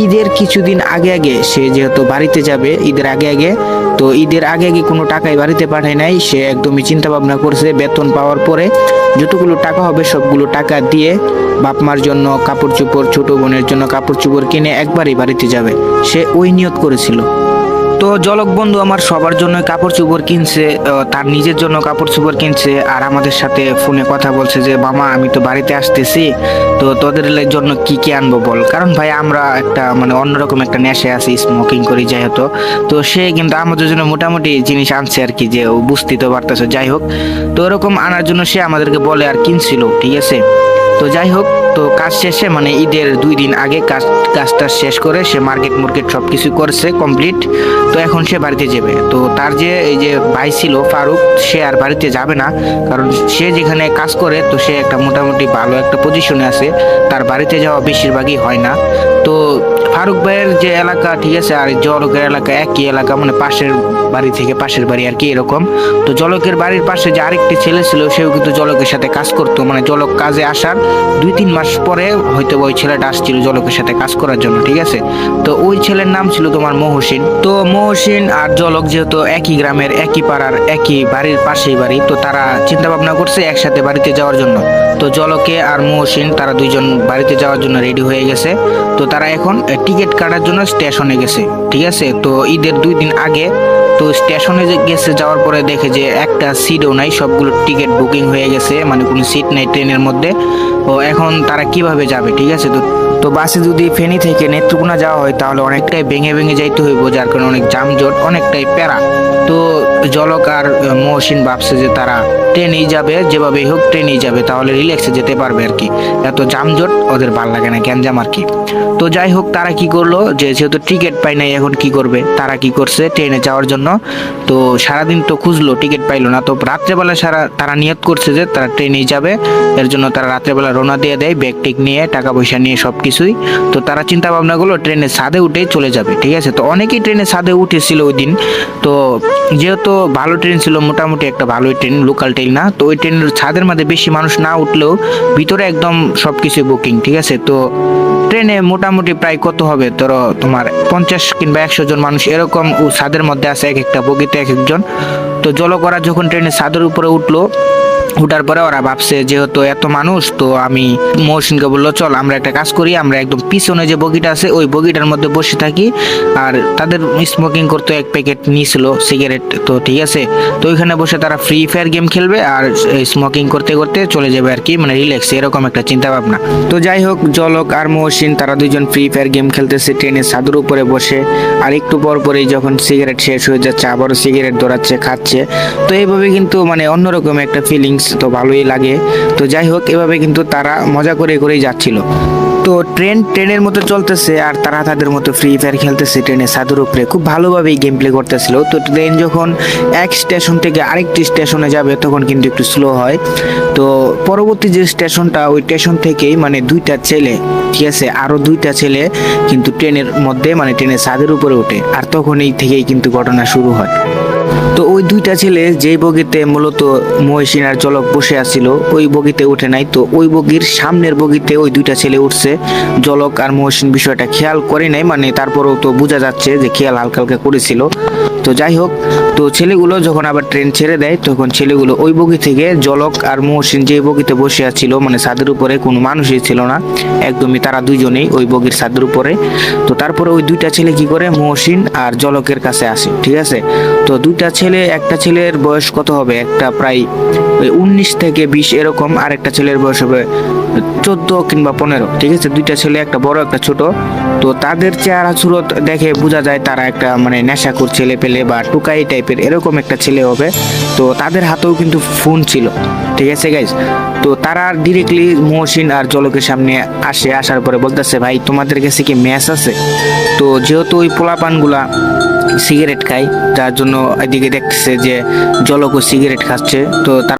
ঈদের কিছুদিন আগে আগে সে যেহেতু বাড়িতে যাবে ঈদের আগে আগে, তো ঈদের আগে আগে কোনো টাকাই বাড়িতে পাঠায় নাই। সে একদমই চিন্তা ভাবনা করছে বেতন পাওয়ার পরে যতগুলো টাকা হবে সবগুলো টাকা দিয়ে বাপ মার জন্য কাপড় চোপড়, ছোট বোনের জন্য কাপড় চোপড় কিনে একবারই বাড়িতে যাবে। সে ওই নিয়ত করেছিল। তো জলক বন্ধু আমার সবার জন্য কাপড় চোপড় কিনছে, তার নিজের জন্য কাপড় চোপড় কিনছে, আর আমাদের সাথে ফোনে কথা বলছে যে মামা আমি তো বাড়িতে আসতেছি, তো তোদের জন্য কি কি আনবো বল। কারণ ভাই আমরা একটা মানে অন্যরকম একটা নেশে আছি, স্মোকিং করি যেহেতু। তো সে কিন্তু আমাদের জন্য মোটামুটি জিনিস আনছে আর কি, যে ও বুঝতেই তো পারতেছে। যাই হোক, তো এরকম আনার জন্য সে আমাদেরকে বলে আর কিনছিল, ঠিক আছে। তো যাই হোক, তো কাজ শেষে মানে ঈদের 2 দিন আগে কাজটা শেষ করে সে মার্কেট সবকিছু করছে কমপ্লিট। তো এখন সে বাড়িতে যাবে। তো তার যে এই যে ভাই ছিল ফারুক, সে আর বাড়িতে যাবে না, কারণ সে যেখানে কাজ করে তো সে একটা মোটামুটি ভালো একটা পজিশনে আছে, তার বাড়িতে যাওয়া বেশিরভাগই হয় না। তো ফারুক ভাইয়ের যে এলাকা, ঠিক আছে, আর জলকের এলাকা একই এলাকা, মানে পাশের বাড়ি থেকে পাশের বাড়ি আর কি এরকম। তো জলকের বাড়ির পাশে যে আরেকটি ছেলে ছিল সেও কিন্তু জলকের সাথে কাজ করতো, মানে জলক কাজে আসার 2-3 মাস পরে হয়তো ওই ছেলেটা আসছিল জলকের সাথে কাজ করার জন্য, ঠিক আছে। তো ওই ছেলের নাম ছিল তোমার মহসিন। তো মহসিন আর জলক যেহেতু একই গ্রামের, একই পাড়ার, একই বাড়ির পাশেই বাড়ি, তো তারা চিন্তা ভাবনা করছে একসাথে বাড়িতে যাওয়ার জন্য। তো জলকে আর মহসিন তারা দুইজন বাড়িতে যাওয়ার জন্য রেডি হয়ে গেছে। তো তারা এখন টিকিট কাটার জন্য স্টেশনে গেছে, ঠিক আছে। তো ঈদের 2 দিন আগে তো স্টেশনে গেছে, যাওয়ার পরে দেখে যে একটা সিটও নাই, সবগুলো টিকিট বুকিং হয়ে গেছে, মানে কোনো সিট নাই ট্রেনের মধ্যে। তো এখন তারা কিভাবে যাবে, ঠিক আছে। তো তো বাসে যদি ফেনী থেকে নেত্রকোনা যাওয়া হয় তাহলে অনেকটাই ভেঙে ভেঙে যাইতে হইব, যার কারণে অনেক যানজট, অনেকটাই প্যারা। তো জলক আর মহসিন ভাবছে যে তারা ট্রেনেই যাবে, যেভাবেই হোক ট্রেনেই যাবে, তাহলে রিল্যাক্সে যেতে পারবে আর কি। এত যানজট ওদের ভাল লাগে না, গ্যাঞ্জাম আর কি। তো যাই হোক, তারা কি করলো, যে যেহেতু টিকিট পাই নাই এখন কি করবে, তারা কি করছে ট্রেনে যাওয়ার জন্য। তো সারাদিন তো খুঁজলো, টিকিট পাইলো না। তো রাত্রেবেলা তারা নিয়ত করছে যে তারা ট্রেনেই যাবে। এর জন্য তারা রাত্রেবেলা রওনা দিয়ে দেয়, ব্যাগ টেক নিয়ে, টাকা পয়সা নিয়ে, সবকিছুই। তো তারা চিন্তা ভাবনা করলো ট্রেনের ছাদে উঠে চলে যাবে, ঠিক আছে। তো অনেকেই ট্রেনের ছাদে উঠেছিল ওই দিন। তো যেহেতু ভালো ট্রেন ছিল, মোটামুটি একটা ভালোই ট্রেন, লোকাল ট্রেন না, তো ওই ট্রেনের ছাদের মধ্যে বেশি মানুষ না উঠলেও ভিতরে একদম সবকিছু বুকিং, ঠিক আছে। তো ট্রেনে মোটামুটি প্রায় কত হবে ধরো তোমার 50 কিংবা 100 জন মানুষ এরকম ছাদের মধ্যে আছে, এক একটা বগিতে এক একজন। তো জলকরা যখন ট্রেনের ছাদের উপরে উঠলো, উঠার পরে ওরা ভাবছে যেহেতু এত মানুষ, তো আমি মহসিনকে বললো চল আমরা একটা কাজ করি, আমরা একদম পিছনে যে বগিটা আছে ওই বগিটার মধ্যে বসে থাকি। আর তাদের স্মোকিং করতে 1 প্যাকেট নিয়েছিল সিগারেট, তো ঠিক আছে। তো ওইখানে বসে তারা ফ্রি ফায়ার গেম খেলবে আর স্মোকিং করতে করতে চলে যাবে আর কি, মানে রিল্যাক্স, এরকম একটা চিন্তা ভাবনা। তো যাই হোক, জলক আর মহসিন তারা দুইজন ফ্রি ফায়ার গেম খেলতেছে ট্রেনের ছাদের উপরে বসে। আর একটু পর পরেই যখন সিগারেট শেষ হয়ে যাচ্ছে আবারও সিগারেট ধরাচ্ছে, খাচ্ছে। তো এইভাবে কিন্তু মানে অন্যরকম একটা ফিলিংস, তো ভালোই লাগে। তো যাই হোক, এভাবে কিন্তু তারা মজা করে করেই যাচ্ছিল। তো ট্রেনের মতো চলতেছে আর তারা তাদের মতো ফ্রি ফায়ার খেলতেছে ট্রেনের ছাদের উপরে, খুব ভালোভাবেই গেম প্লে করতেছিল। তো ট্রেন যখন এক স্টেশন থেকে আরেকটি স্টেশনে যাবে তখন কিন্তু একটু স্লো হয়। তো পরবর্তী যে স্টেশনটা, ওই স্টেশন থেকেই মানে 2টা ছেলে, ঠিক আছে, আরো 2টা ছেলে কিন্তু ট্রেনের মধ্যে মানে ট্রেনের ছাদের উপরে ওঠে। আর তখন এই থেকেই কিন্তু ঘটনা শুরু হয়। তো ওই 2টা ছেলে যেই বগিতে মূলত মহসিন আর জলক বসে আছিল ওই বগিতে উঠে নাই, তো ওই বগির সামনের বগিতে ওই 2টা ছেলে উঠছে। জলক আর মহসিন বিষয়টা খেয়াল করে নাই, মানে তারপরেও তো বোঝা যাচ্ছে যে খেয়াল হালকা হালকা করেছিল। তো যাই হোক, তো ছেলেগুলো যখন আবার ট্রেন ছেড়ে দেয় তখন ছেলেগুলো ওই বগি থেকে জলক আর মহসিন যে বগিতে বসে আছিল, মানে ছাদের উপরে কোনো মানুষই ছিল না, একদমই তারা দুইজনেই ওই বগির ছাদের উপরে। তো তারপরে ওই 2টা ছেলে কি করে, মহসিন আর জলকের কাছে আসে, ঠিক আছে। তো 2টা ছেলে, একটা ছেলের বয়স কত হবে, একটা প্রায় 19 থেকে 20 এরকম, আর একটা ছেলের বয়স হবে 14 কিংবা 15, ঠিক আছে। 2টা ছেলে, একটা বড় একটা ছোট। তো তাদের চেহারা সুরত দেখে বোঝা যায় তারা একটা মানে নেশাখোর ছেলে পেলে বা টুকাই টাইপের এরকম একটা ছেলে হবে। তো তাদের হাতেও কিন্তু ফোন ছিল, ঠিক আছে গাইজ। তো তারা ডিরেক্টলি মহসিন আর জলকের সামনে আসার পরে বলতেছে ভাই তোমাদের কাছে কি ম্যাচ আছে। তো যেহেতু ওই পোলাপানগুলা সিগারেট খায়, যার জন্য এদিকে দেখতেছে যে জলকও সিগারেট খাচ্ছে, তো